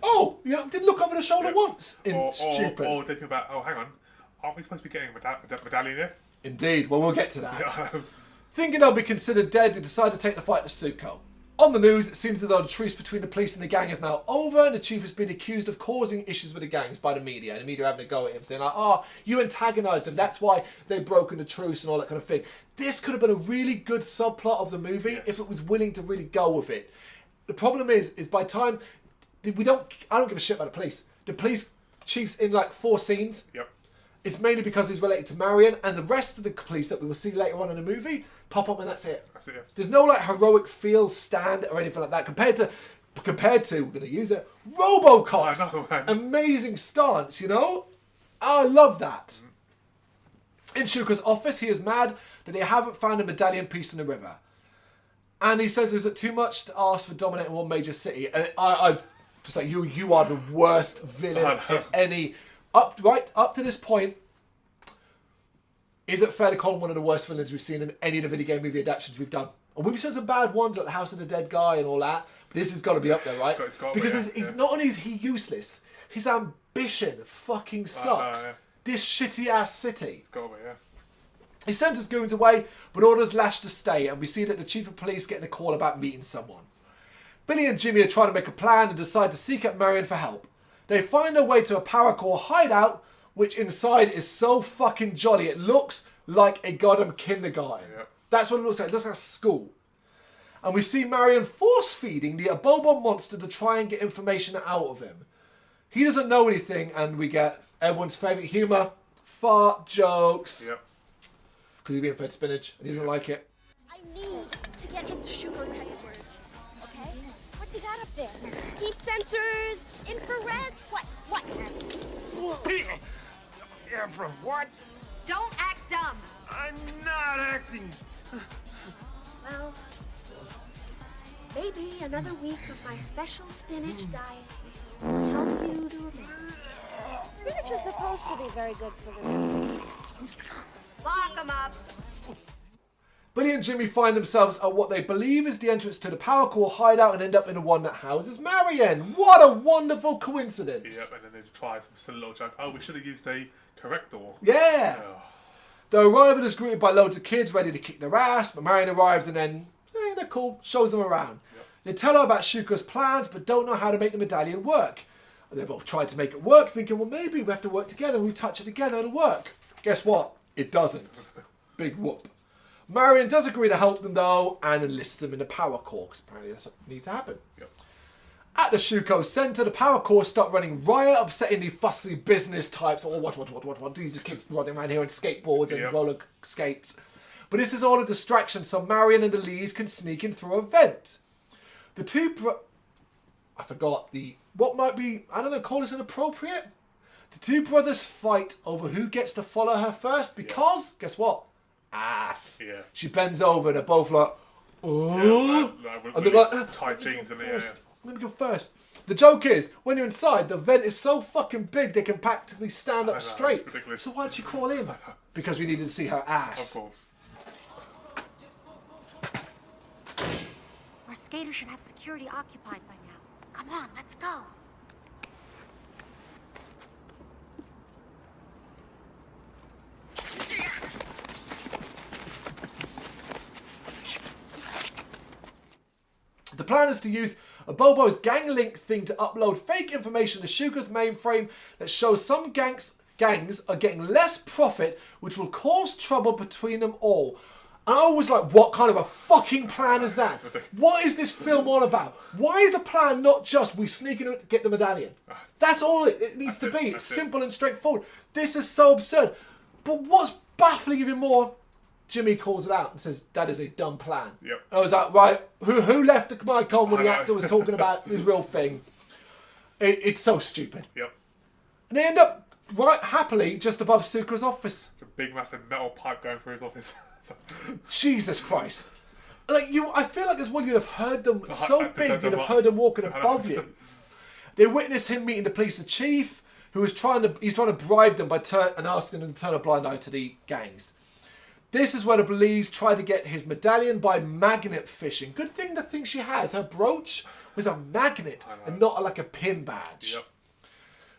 oh, you know, didn't look over the shoulder once. Stupid. Or thinking about, oh, hang on, aren't we supposed to be getting a medallion here? Indeed. Well, we'll get to that. Thinking they'll be considered dead, they decide to take the fight to Suko. On the news, it seems as though the truce between the police and the gang is now over, and the chief has been accused of causing issues with the gangs by the media. And the media having a go at him, saying like, oh, you antagonised them, that's why they've broken the truce and all that kind of thing. This could have been a really good subplot of the movie if it was willing to really go with it. The problem is by time I don't give a shit about the police. The police chief's in like 4 scenes. Yep. It's mainly because he's related to Marion, and the rest of the police that we will see later on in the movie pop up and that's it. That's it, yeah. There's no like heroic feel stand or anything like that compared to we're going to use it, RoboCop's I know, man. amazing stance, you know? I love that. In Shuko's office, he is mad that they haven't found a medallion piece in the river. And he says, is it too much to ask for dominating one major city? And I just like, you are the worst villain in any... Up to this point, is it fair to call him one of the worst villains we've seen in any of the video game movie adaptions we've done? And we've seen some bad ones like the House of the Dead Guy and all that. But this has got to be up there, right? It's got because be, he's not only is he useless, his ambition fucking sucks. This shitty ass city. It's got to be, yeah. He sends his goons away, but orders Lash to stay, and we see that the chief of police getting a call about meeting someone. Billy and Jimmy are trying to make a plan and decide to seek out Marion for help. They find their way to a Power Corps hideout, which inside is so fucking jolly. It looks like a goddamn kindergarten. Yep. That's what it looks like. It looks like a school. And we see Marion force-feeding the Abobo monster to try and get information out of him. He doesn't know anything, and we get everyone's favourite humour, fart jokes. Yep. Because he's being fed spinach, and he doesn't like it. I need to get into Shuko's headquarters, okay? What's he got up there? Heat sensors, infrared, what? Yeah, from what? Don't act dumb. I'm not acting. Well, maybe another week of my special spinach diet will help you to remember. Spinach is supposed to be very good for the memory. Lock 'em up. Billy and Jimmy find themselves at what they believe is the entrance to the Power Corps hideout and end up in the one that houses Marion. What a wonderful coincidence. Yep, and then they try some silly little joke. Oh, we should have used a correct door. Yeah. The arrival is greeted by loads of kids ready to kick their ass, but Marion arrives and then, they're cool, shows them around. Yep. They tell her about Shuko's plans, but don't know how to make the medallion work. And they both tried to make it work, thinking, well, maybe we have to work together. We touch it together, it'll work. Guess what? It doesn't. Big whoop. Marion does agree to help them, though, and enlists them in the Power Corps, because apparently that's what needs to happen. Yep. At the Shuko Centre, the Power Corps start running riot, upsetting the fussy business types. Oh, what? These kids running around here on skateboards and roller skates. But this is all a distraction, so Marion and the Lees can sneak in through a vent. The two I forgot what might be, I don't know, call this inappropriate? The two brothers fight over who gets to follow her first because, guess what? Ass. Yeah. She bends over and they're both like, oh. And they're like, tight jeans in the air. I'm going to go first. The joke is, when you're inside, the vent is so fucking big they can practically stand up straight. It's ridiculous. So why'd she crawl in? Because we needed to see her ass. Of course. Our skater should have security occupied by now. Come on, let's go. The plan is to use Abobo's gang link thing to upload fake information to Shuko's mainframe that shows some gangs are getting less profit, which will cause trouble between them all. And I was like, what kind of a fucking plan is that? That's ridiculous. What is this film all about? Why is the plan not just we sneak in to get the medallion? That's all it needs to be. It's simple and straightforward. This is so absurd. But what's baffling even more, Jimmy calls it out and says, that is a dumb plan. Yep. I was like, right, who left the mic on when the actor was talking about this real thing? It's so stupid. Yep. And they end up right happily just above Suko's office. A big massive metal pipe going through his office. Jesus Christ. Like I feel like as well you'd have heard them so I big don't you'd know have what- heard them walking I don't above know. you. They witness him meeting the police chief, who is trying to bribe them by and asking them to turn a blind eye to the gangs. This is where the police try to get his medallion by magnet fishing. Good thing the thing she has, her brooch, was a magnet and not like a pin badge. Yep.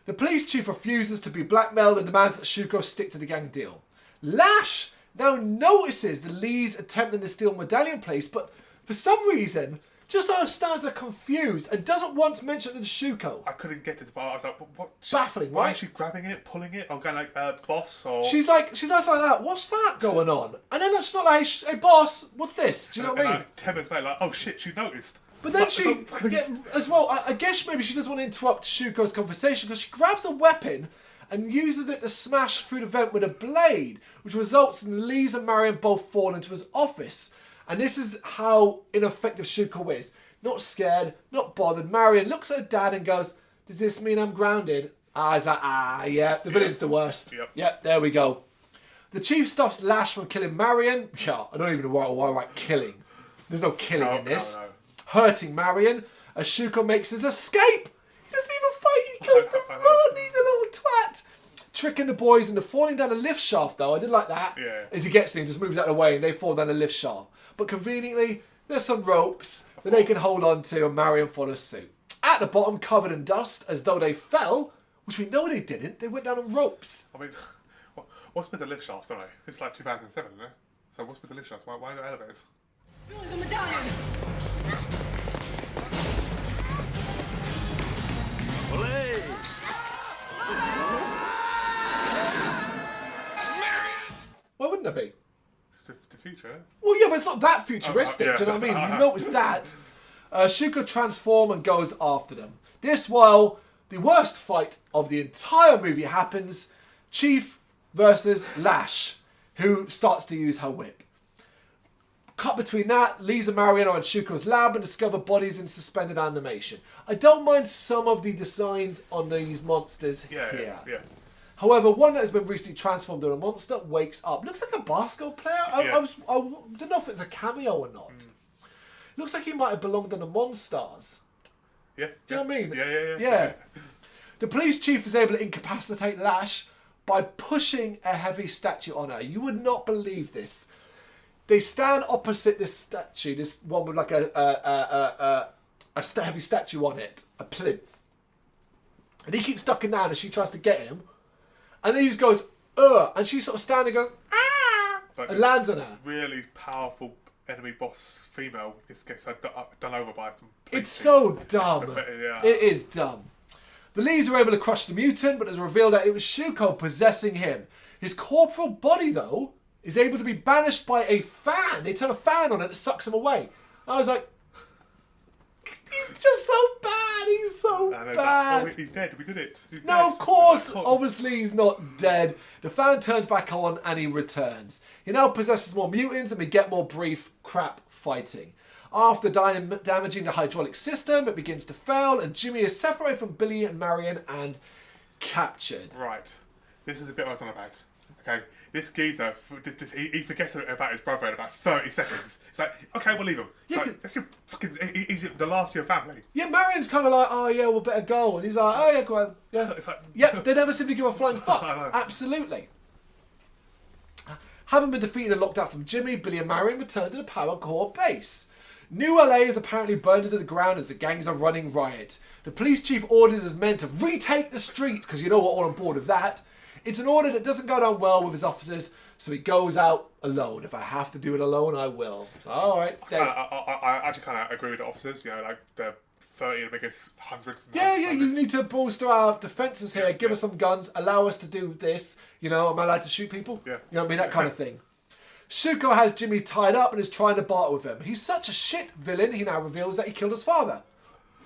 The police chief refuses to be blackmailed and demands that Shuko stick to the gang deal. Lash now notices the Lees attempting to steal medallion place, but for some reason just sort of stands there confused and doesn't once mention it to Shuko. I couldn't get this, but I was like, what? Baffling, Why right? is she grabbing it, pulling it, or going like, boss, or... She does like that. What's that going on? And then it's not like, hey boss, what's this? Do you know what I mean? Like 10 minutes later, like, oh shit, she noticed. But then Like, she, so- as well, I guess maybe she doesn't want to interrupt Shuko's conversation because she grabs a weapon and uses it to smash through the vent with a blade, which results in Lise and Marion both fall into his office. And this is how ineffective Shuko is. Not scared, not bothered. Marion looks at her dad and goes, does this mean I'm grounded? He's like, yeah, the villain's the worst. Yep, there we go. The chief stops Lash from killing Marion. Yeah, I don't even know why I write killing. There's no killing in this. No. Hurting Marion as Shuko makes his escape. He doesn't even fight, he goes to run. He's a little twat. Tricking the boys into falling down a lift shaft, though. I did like that. Yeah. As he gets there, he just moves out of the way and they fall down a lift shaft. But conveniently, there's some ropes that they can hold on to and Marion follows suit. At the bottom, covered in dust, as though they fell, which we know they didn't. They went down on ropes. I mean, what's with the lift shafts, don't I? It's like 2007, isn't it? So what's with the lift shafts? Why are there elevators? Billy, the medallion! Why wouldn't there be? It's the future, eh? Well, yeah, but it's not that futuristic. Oh, yeah. Do you know what I mean? You notice that. Shuko transforms and goes after them. This while the worst fight of the entire movie happens. Chief versus Lash, who starts to use her whip. Cut between that, Lisa Marion are in Shuko's lab and discover bodies in suspended animation. I don't mind some of the designs on these monsters here. Yeah. However, one that has been recently transformed into a monster wakes up. Looks like a basketball player. I don't know if it's a cameo or not. Looks like he might have belonged in the Monstars. Yeah. Do you know what I mean? Yeah. The police chief is able to incapacitate Lash by pushing a heavy statue on her. You would not believe this. They stand opposite this statue, this one with like a heavy statue on it, a plinth. And he keeps ducking down as she tries to get him. And then he just goes, ugh. And she sort of standing and goes, ah. But And lands on her. Really powerful enemy boss female gets her done over by some... It's so dumb. Yeah. It is dumb. The Lees are able to crush the mutant, but it's revealed that it was Shuko possessing him. His corporal body, though, is able to be banished by a fan. They turn a fan on it that sucks him away. I was like, he's just so bad. He's so bad. He's dead. We did it. He's No, dead. of course. Oh. Obviously, he's not dead. The fan turns back on and he returns. He now possesses more mutants and we get more brief crap fighting. After damaging the hydraulic system, it begins to fail and Jimmy is separated from Billy and Marion and captured. Right. This is the bit I was on about. Okay. This geezer, he forgets about his brother in about 30 seconds. It's like, okay, we'll leave him. Yeah, Like, that's your fucking... He's the last of your family. Yeah, Marion's kind of like, oh yeah, we'll better go. And he's like, oh yeah, go on. Yeah. It's like... Yep, they never seem to give a flying fuck. I know. Absolutely. Having been defeated and locked out from Jimmy, Billy and Marion return to the Power Core base. New LA is apparently burned into the ground as the gangs are running riot. The police chief orders his men to retake the streets, because you know we're all on board with that. It's an order that doesn't go down well with his officers, so he goes out alone. If I have to do it alone, I will. Alright, dead. I actually kind of agree with the officers, you know, like the 30 and against hundreds. And Yeah, you hundreds. need to bolster our defences here. Give us some guns. Allow us to do this. You know, am I allowed to shoot people? Yeah. You know what I mean? That kind of thing. Shuko has Jimmy tied up and is trying to barter with him. He's such a shit villain, he now reveals that he killed his father.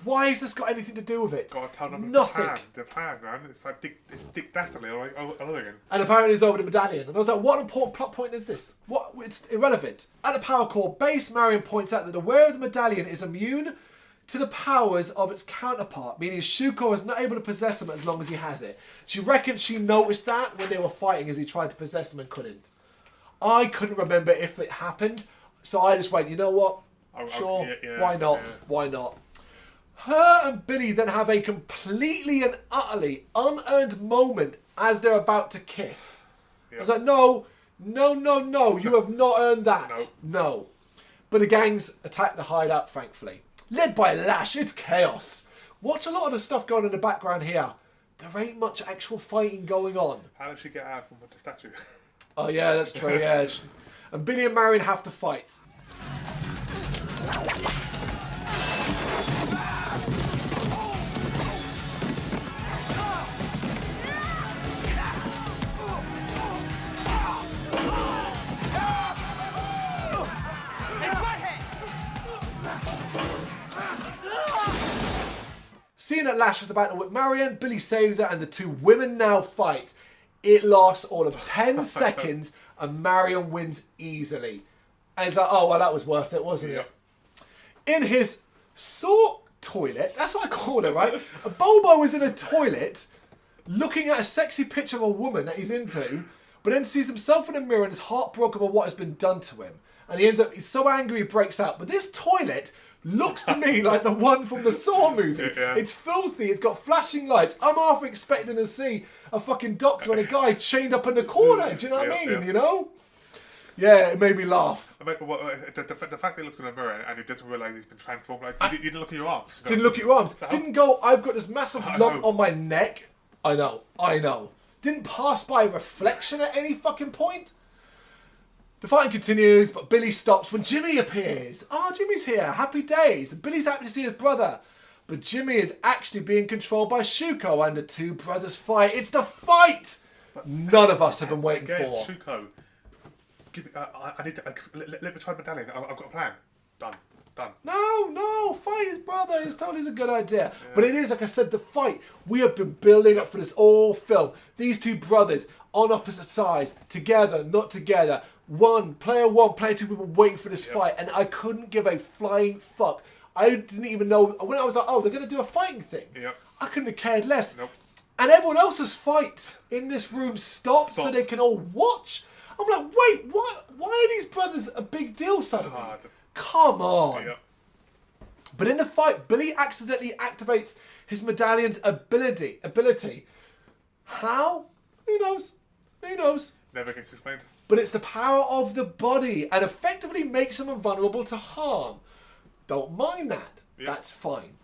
Why has this got anything to do with it? Gotta tell them Nothing. The plan, man. It's like Dick Dastardly all over again. And apparently he's over the medallion. And I was like, what important plot point is this? What? It's irrelevant. At the power core base, Marion points out that the wearer of the medallion is immune to the powers of its counterpart, meaning Shuko is not able to possess him as long as he has it. She reckons she noticed that when they were fighting as he tried to possess him and couldn't. I couldn't remember if it happened, so I just went, you know what? Sure, why not? Yeah. Why not? Her and Billy then have a completely and utterly unearned moment as they're about to kiss. Yep. I was like, no, you have not earned that. No. But the gangs attack the hideout, thankfully. Led by Lash, it's chaos. Watch a lot of the stuff going on in the background here. There ain't much actual fighting going on. How does she get out from the statue? Oh yeah, that's true, yeah. And Billy and Marion have to fight. Seeing that Lash is about to whip Marion, Billy saves her and the two women now fight. It lasts all of 10 seconds and Marion wins easily. And it's like, oh, well, that was worth it, wasn't it? In his toilet, that's what I call it, right? Bobo is in a toilet looking at a sexy picture of a woman that he's into, but then sees himself in a mirror and is heartbroken by what has been done to him. And he's so angry he breaks out. But this toilet looks to me like the one from the Saw movie. Yeah. It's filthy, it's got flashing lights. I'm half expecting to see a fucking doctor and a guy chained up in the corner. Do you know what I mean? You know? Yeah, it made me laugh. The fact that he looks in the mirror and he doesn't realise he's been transformed, like, you didn't look at your arms. Didn't look at your arms. Didn't go, I've got this massive lump on my neck. I know. Didn't pass by a reflection at any fucking point. The fighting continues, but Billy stops when Jimmy appears. Oh, Jimmy's here. Happy days. And Billy's happy to see his brother. But Jimmy is actually being controlled by Shuko and the two brothers fight. It's the fight none of us have been waiting for. Shuko, I need to... let me try the medallion. I've got a plan. Done. No, fight his brother. It's totally a good idea. Yeah. But it is, like I said, the fight. We have been building up for this all film. These two brothers on opposite sides, together, not together. Player one, player two, people waiting for this fight, and I couldn't give a flying fuck. I didn't even know when I was like, oh, they're going to do a fighting thing. Yep. I couldn't have cared less. Nope. And everyone else's fights in this room stopped so they can all watch. I'm like, wait, what? Why are these brothers a big deal suddenly? Come on. Yep. But in the fight, Billy accidentally activates his medallion's ability. How? Who knows? Never gets explained. But it's the power of the body and effectively makes him invulnerable to harm. Don't mind that. Yep. That's fine.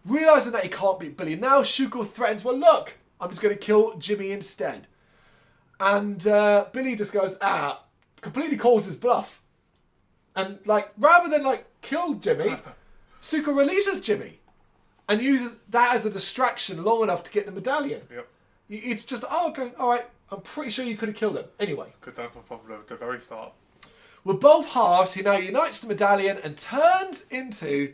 Realising that he can't beat Billy now, Shuko threatens, well, look, I'm just going to kill Jimmy instead. And Billy just goes, completely calls his bluff. And, rather than, kill Jimmy, Shuko releases Jimmy and uses that as a distraction long enough to get the medallion. Yep. It's just, okay, all right. I'm pretty sure you could have killed him. Anyway. Could have done from the very start. With both halves, he now unites the medallion and turns into...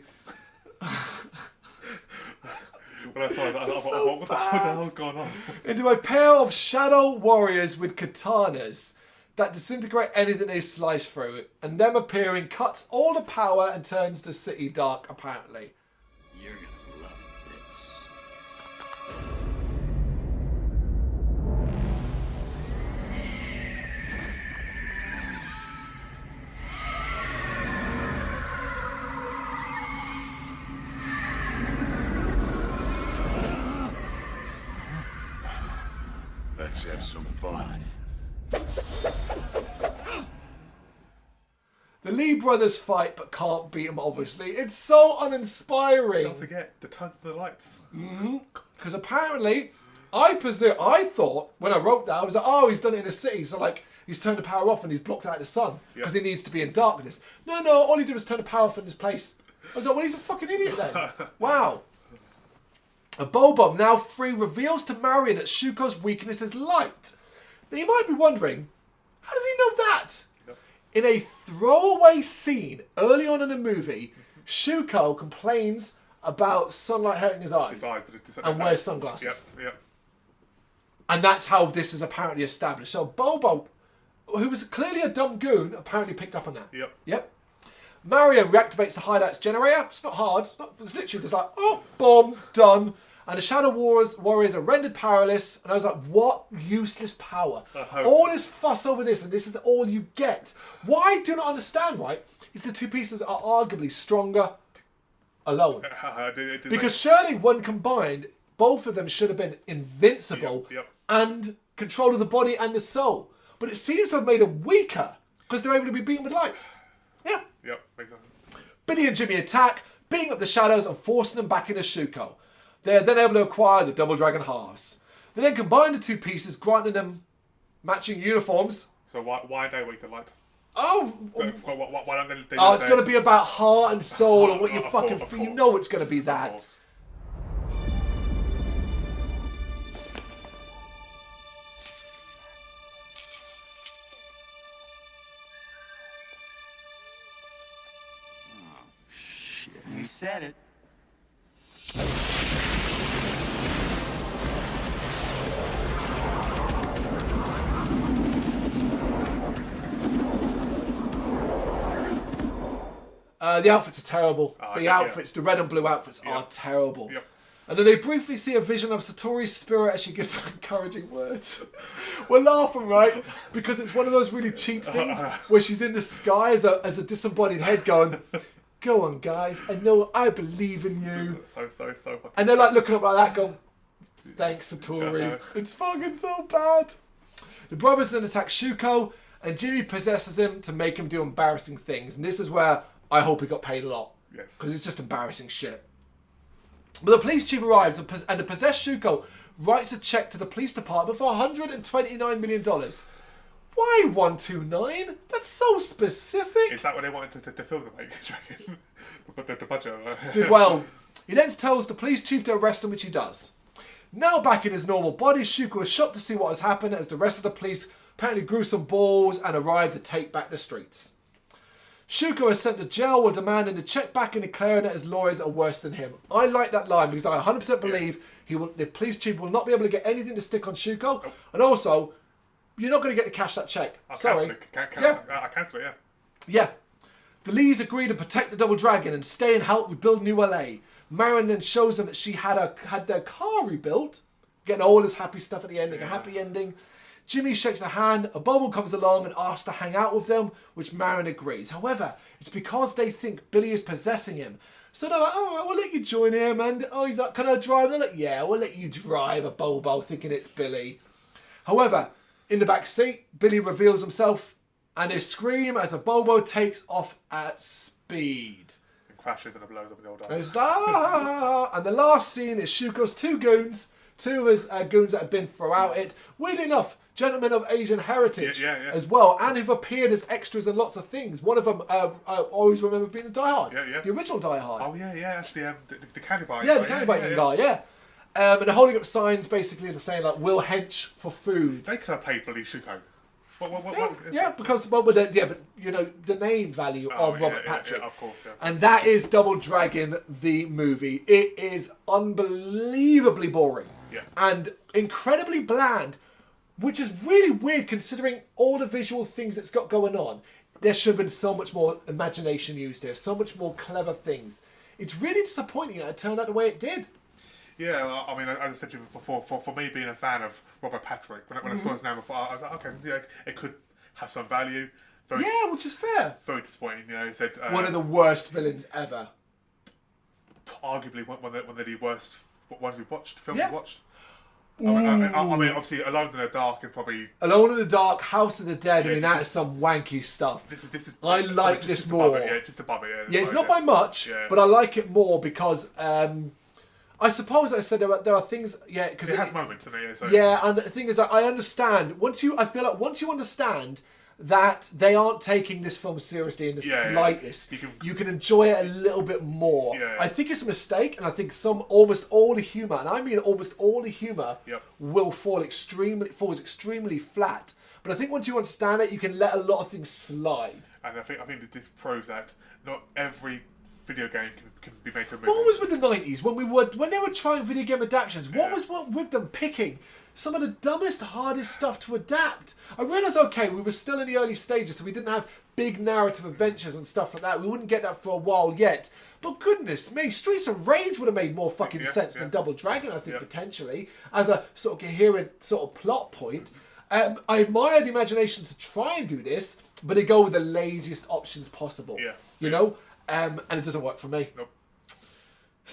When I saw that, I thought, what the hell's going on? Into a pair of shadow warriors with katanas that disintegrate anything they slice through. And them appearing cuts all the power and turns the city dark, apparently. You're gonna love this. Let's have some fun. The Lee brothers fight but can't beat them, obviously. It's so uninspiring. Don't forget, the turn to the lights. Because apparently, I thought, when I wrote that, I was like, oh, he's done it in a city. So, he's turned the power off and he's blocked out the sun. Because he needs to be in darkness. No, all he did was turn the power off in this place. I was like, well, he's a fucking idiot then. Wow. A Bob-Omb, now free, reveals to Marion that Shuko's weakness is light. Now, you might be wondering, how does he know that? In a throwaway scene early on in the movie, Shuko complains about sunlight hurting his eyes, and wears sunglasses. Yep. And that's how this is apparently established. So Bobo, who was clearly a dumb goon, apparently picked up on that. Yep. Marion reactivates the hideout's generator. It's not hard. It's literally just like, oh, boom, done. And the Shadow Warriors are rendered powerless. And I was like, what useless power? All this fuss over this, and this is all you get. What I do not understand, right, is the two pieces are arguably stronger alone. Because surely when combined, both of them should have been invincible and control of the body and the soul. But it seems to have made them weaker because they're able to be beaten with light. Yeah. Yep, makes sense. Billy and Jimmy attack, beating up the shadows and forcing them back into Shuko. They are then able to acquire the Double Dragon halves. They then combine the two pieces, granting them matching uniforms. So why they weak to light? Oh, it's going to be about heart and soul and what you fucking feel. You know it's going to be Of that. course. You said it. The outfits are terrible. The red and blue outfits are terrible. Yep. And then they briefly see a vision of Satori's spirit as she gives them encouraging words. We're laughing, right? Because it's one of those really cheap things where she's in the sky as a disembodied head going, go on, guys. I believe in you. So. And they're like looking up like that going, thanks, Satori. It's fucking so bad. The brothers then attack Shuko and Jimmy possesses him to make him do embarrassing things. And this is where I hope he got paid a lot. Yes. Because it's just embarrassing shit. But the police chief arrives and the possessed Shuko writes a check to the police department for $129 million. Why 129? That's so specific. Is that what they wanted to film the make? the budget. Did well. He then tells the police chief to arrest him, which he does. Now back in his normal body, Shuko is shocked to see what has happened as the rest of the police apparently grew some balls and arrived to take back the streets. Shuko is sent to jail while demanding to check back and declaring that his lawyers are worse than him. I like that line because I 100% believe the police chief will not be able to get anything to stick on Shuko. Nope. And also, you're not going to get to cash that check. Sorry. I cancel it, Yeah. The Lees agree to protect the Double Dragon and stay and help rebuild New LA. Marion then shows them that she had their car rebuilt, getting all this happy stuff at the end, like a happy ending. Jimmy shakes her hand, a Bobo comes along and asks to hang out with them, which Marion agrees. However, it's because they think Billy is possessing him. So they're like, all right, we'll let you join him. And he's like, can I drive? They're like, yeah, we'll let you drive, a Bobo, thinking it's Billy. However, in the back seat, Billy reveals himself and they scream as a Bobo takes off at speed. And crashes and it blows up in the old And it's and the last scene is Shuko's two of his goons that have been throughout it. Weirdly enough, gentlemen of Asian heritage as well, and who've appeared as extras in lots of things. One of them, I always remember being in Die Hard. The original Die Hard. Oh, actually, the candy biting guy. Yeah, the candy biting guy, and they're holding up signs basically saying, like, we'll hench for food. They could have paid for Lee Shuko. Because the name value of Robert Patrick. Of course, And that is Double Dragon, the movie. It is unbelievably boring. And incredibly bland, which is really weird considering all the visual things it's got going on. There should have been so much more imagination used here, so much more clever things. It's really disappointing that it turned out the way it did. Yeah, well, I mean, as I said to you before, for me being a fan of Robert Patrick, when I saw his name before, I was like, okay, it could have some value. Which is fair. Very disappointing, he said... one of the worst villains ever. Arguably one of the worst ones we watched, films we watched. I mean, obviously, Alone in the Dark is probably... Alone in the Dark, House of the Dead, that is some wanky stuff. This is I like this more. Just above it, yeah. It's not by much, but I like it more because... I suppose I said there are things, because it has moments in it. So. Yeah, and the thing is that I understand once you understand that they aren't taking this film seriously in the slightest, you can enjoy it a little bit more. Yeah. I think it's a mistake, and I think almost all the humour, and I mean almost all the humour, falls extremely flat. But I think once you understand it, you can let a lot of things slide. And I think that this proves that not every video game can be made to a movie. What was with the 90s when they were trying video game adaptations? What was with them picking some of the dumbest, hardest stuff to adapt? I realised, okay, we were still in the early stages, so we didn't have big narrative adventures and stuff like that. We wouldn't get that for a while yet. But goodness me, Streets of Rage would have made more fucking sense than Double Dragon, I think, potentially, as a sort of coherent sort of plot point. I admire the imagination to try and do this, but they go with the laziest options possible. You know? And it doesn't work for me. Nope.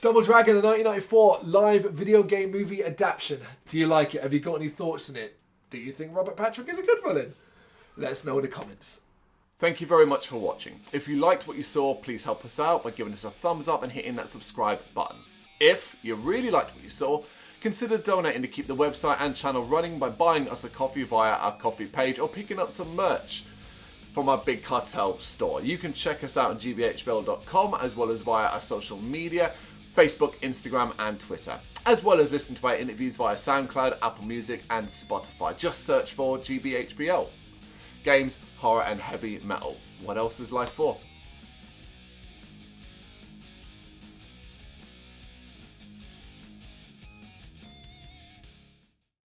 Double Dragon, the 1994 live video game movie adaptation. Do you like it? Have you got any thoughts on it? Do you think Robert Patrick is a good villain? Let us know in the comments. Thank you very much for watching. If you liked what you saw, please help us out by giving us a thumbs up and hitting that subscribe button. If you really liked what you saw, consider donating to keep the website and channel running by buying us a coffee via our coffee page or picking up some merch from our Big Cartel store. You can check us out on gbhbl.com as well as via our social media, Facebook, Instagram and Twitter, as well as listen to our interviews via SoundCloud, Apple Music and Spotify. Just search for GBHBL. Games, horror and heavy metal. What else is life for?